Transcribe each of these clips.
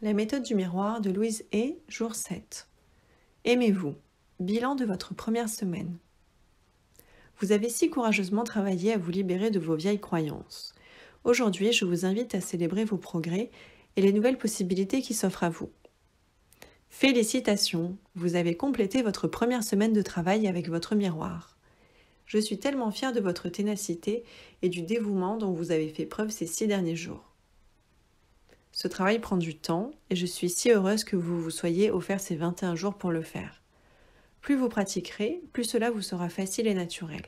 La méthode du miroir de Louise Hay, jour 7. Aimez-vous. Bilan de votre première semaine. Vous avez si courageusement travaillé à vous libérer de vos vieilles croyances. Aujourd'hui, je vous invite à célébrer vos progrès et les nouvelles possibilités qui s'offrent à vous. Félicitations, vous avez complété votre première semaine de travail avec votre miroir. Je suis tellement fière de votre ténacité et du dévouement dont vous avez fait preuve ces 6 derniers jours. Ce travail prend du temps et je suis si heureuse que vous vous soyez offert ces 21 jours pour le faire. Plus vous pratiquerez, plus cela vous sera facile et naturel.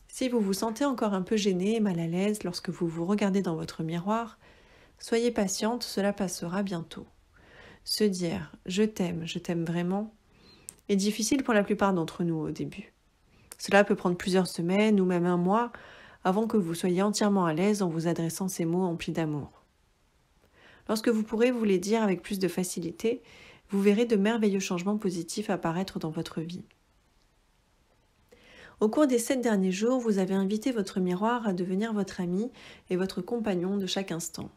Si vous vous sentez encore un peu gêné et mal à l'aise lorsque vous vous regardez dans votre miroir, soyez patiente, cela passera bientôt. Se dire « je t'aime vraiment » est difficile pour la plupart d'entre nous au début. Cela peut prendre plusieurs semaines ou même un mois avant que vous soyez entièrement à l'aise en vous adressant ces mots emplis d'amour. Lorsque vous pourrez vous les dire avec plus de facilité, vous verrez de merveilleux changements positifs apparaître dans votre vie. Au cours des 7 derniers jours, vous avez invité votre miroir à devenir votre ami et votre compagnon de chaque instant.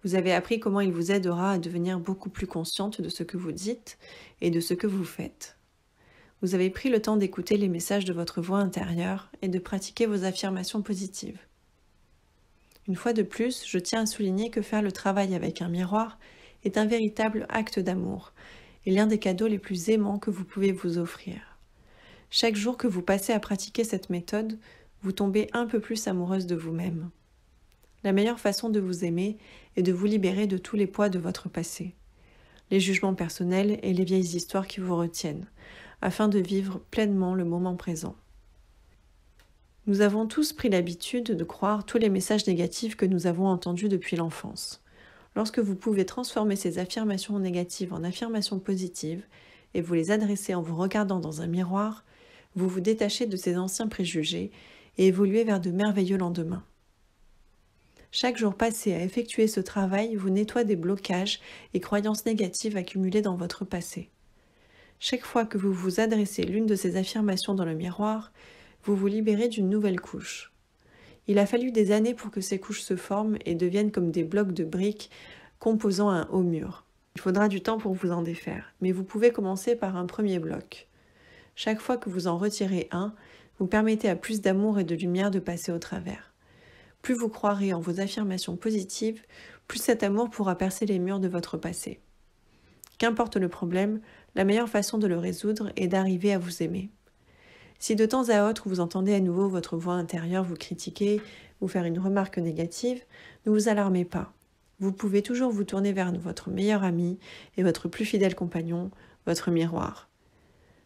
Vous avez appris comment il vous aidera à devenir beaucoup plus consciente de ce que vous dites et de ce que vous faites. Vous avez pris le temps d'écouter les messages de votre voix intérieure et de pratiquer vos affirmations positives. Une fois de plus, je tiens à souligner que faire le travail avec un miroir est un véritable acte d'amour et l'un des cadeaux les plus aimants que vous pouvez vous offrir. Chaque jour que vous passez à pratiquer cette méthode, vous tombez un peu plus amoureuse de vous-même. La meilleure façon de vous aimer est de vous libérer de tous les poids de votre passé, les jugements personnels et les vieilles histoires qui vous retiennent, afin de vivre pleinement le moment présent. Nous avons tous pris l'habitude de croire tous les messages négatifs que nous avons entendus depuis l'enfance. Lorsque vous pouvez transformer ces affirmations négatives en affirmations positives et vous les adresser en vous regardant dans un miroir, vous vous détachez de ces anciens préjugés et évoluez vers de merveilleux lendemains. Chaque jour passé à effectuer ce travail vous nettoie des blocages et croyances négatives accumulées dans votre passé. Chaque fois que vous vous adressez l'une de ces affirmations dans le miroir, vous vous libérez d'une nouvelle couche. Il a fallu des années pour que ces couches se forment et deviennent comme des blocs de briques composant un haut mur. Il faudra du temps pour vous en défaire, mais vous pouvez commencer par un premier bloc. Chaque fois que vous en retirez un, vous permettez à plus d'amour et de lumière de passer au travers. Plus vous croirez en vos affirmations positives, plus cet amour pourra percer les murs de votre passé. Qu'importe le problème, la meilleure façon de le résoudre est d'arriver à vous aimer. Si de temps à autre vous entendez à nouveau votre voix intérieure vous critiquer ou faire une remarque négative, ne vous alarmez pas. Vous pouvez toujours vous tourner vers votre meilleur ami et votre plus fidèle compagnon, votre miroir.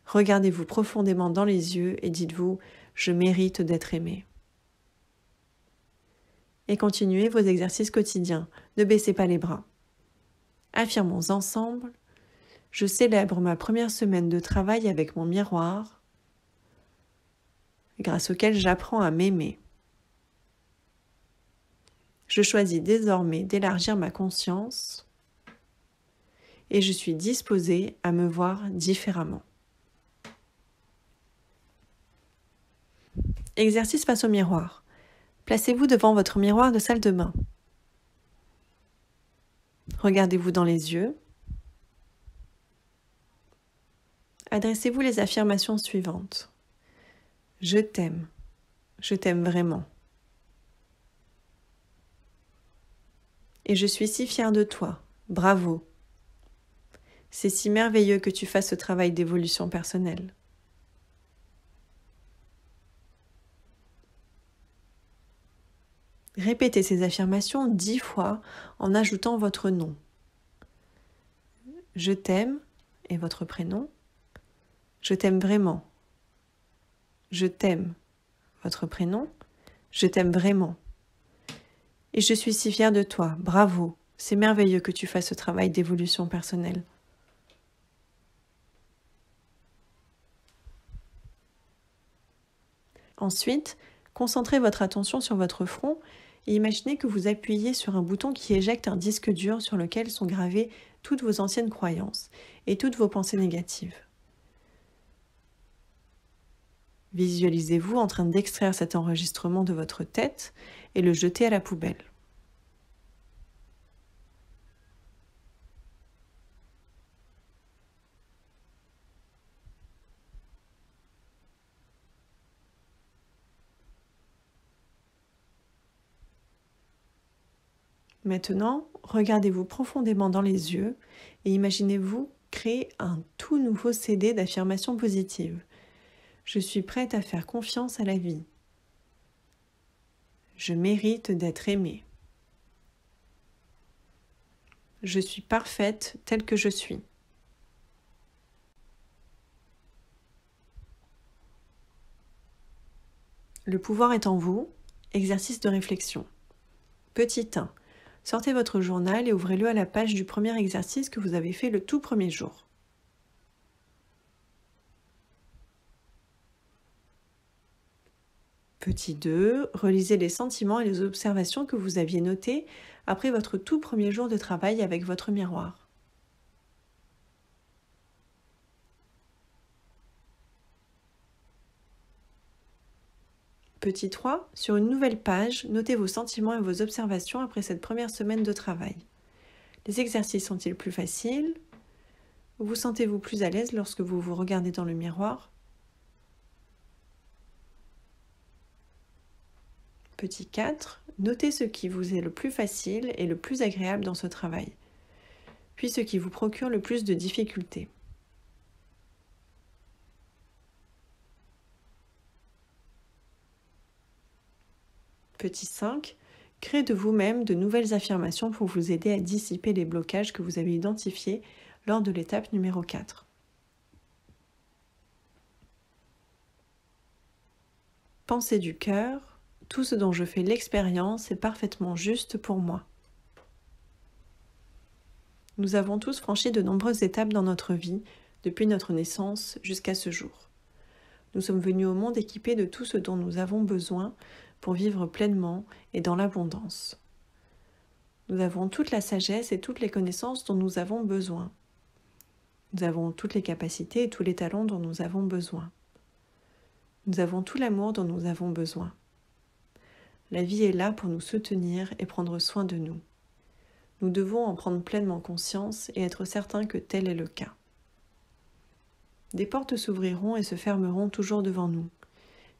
Regardez-vous profondément dans les yeux et dites-vous « Je mérite d'être aimé ». Et continuez vos exercices quotidiens, ne baissez pas les bras. Affirmons ensemble « Je célèbre ma première semaine de travail avec mon miroir » grâce auquel j'apprends à m'aimer. Je choisis désormais d'élargir ma conscience et je suis disposée à me voir différemment. Exercice face au miroir. Placez-vous devant votre miroir de salle de bain. Regardez-vous dans les yeux. Adressez-vous les affirmations suivantes. Je t'aime vraiment. Et je suis si fière de toi, bravo. C'est si merveilleux que tu fasses ce travail d'évolution personnelle. Répétez ces affirmations 10 fois en ajoutant votre nom. Je t'aime et votre prénom. Je t'aime vraiment. Je t'aime, votre prénom, je t'aime vraiment. Et je suis si fière de toi, bravo, c'est merveilleux que tu fasses ce travail d'évolution personnelle. Ensuite, concentrez votre attention sur votre front et imaginez que vous appuyez sur un bouton qui éjecte un disque dur sur lequel sont gravées toutes vos anciennes croyances et toutes vos pensées négatives. Visualisez-vous en train d'extraire cet enregistrement de votre tête et le jeter à la poubelle. Maintenant, regardez-vous profondément dans les yeux et imaginez-vous créer un tout nouveau CD d'affirmations positives. Je suis prête à faire confiance à la vie. Je mérite d'être aimée. Je suis parfaite telle que je suis. Le pouvoir est en vous. Exercice de réflexion. Petit 1. Sortez votre journal et ouvrez-le à la page du premier exercice que vous avez fait le tout premier jour. Petit 2. Relisez les sentiments et les observations que vous aviez notés après votre tout premier jour de travail avec votre miroir. Petit 3. Sur une nouvelle page, notez vos sentiments et vos observations après cette première semaine de travail. Les exercices sont-ils plus faciles? Vous sentez-vous plus à l'aise lorsque vous vous regardez dans le miroir? Petit 4. Notez ce qui vous est le plus facile et le plus agréable dans ce travail, puis ce qui vous procure le plus de difficultés. Petit 5. Créez de vous-même de nouvelles affirmations pour vous aider à dissiper les blocages que vous avez identifiés lors de l'étape numéro 4. Pensée du cœur, tout ce dont je fais l'expérience est parfaitement juste pour moi. Nous avons tous franchi de nombreuses étapes dans notre vie, depuis notre naissance jusqu'à ce jour. Nous sommes venus au monde équipés de tout ce dont nous avons besoin pour vivre pleinement et dans l'abondance. Nous avons toute la sagesse et toutes les connaissances dont nous avons besoin. Nous avons toutes les capacités et tous les talents dont nous avons besoin. Nous avons tout l'amour dont nous avons besoin. La vie est là pour nous soutenir et prendre soin de nous. Nous devons en prendre pleinement conscience et être certains que tel est le cas. Des portes s'ouvriront et se fermeront toujours devant nous.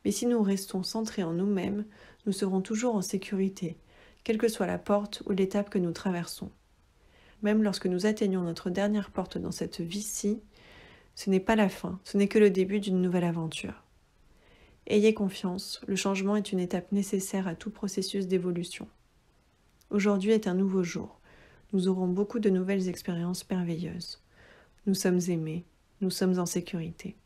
Mais si nous restons centrés en nous-mêmes, nous serons toujours en sécurité, quelle que soit la porte ou l'étape que nous traversons. Même lorsque nous atteignons notre dernière porte dans cette vie-ci, ce n'est pas la fin, ce n'est que le début d'une nouvelle aventure. Ayez confiance, le changement est une étape nécessaire à tout processus d'évolution. Aujourd'hui est un nouveau jour. Nous aurons beaucoup de nouvelles expériences merveilleuses. Nous sommes aimés, nous sommes en sécurité.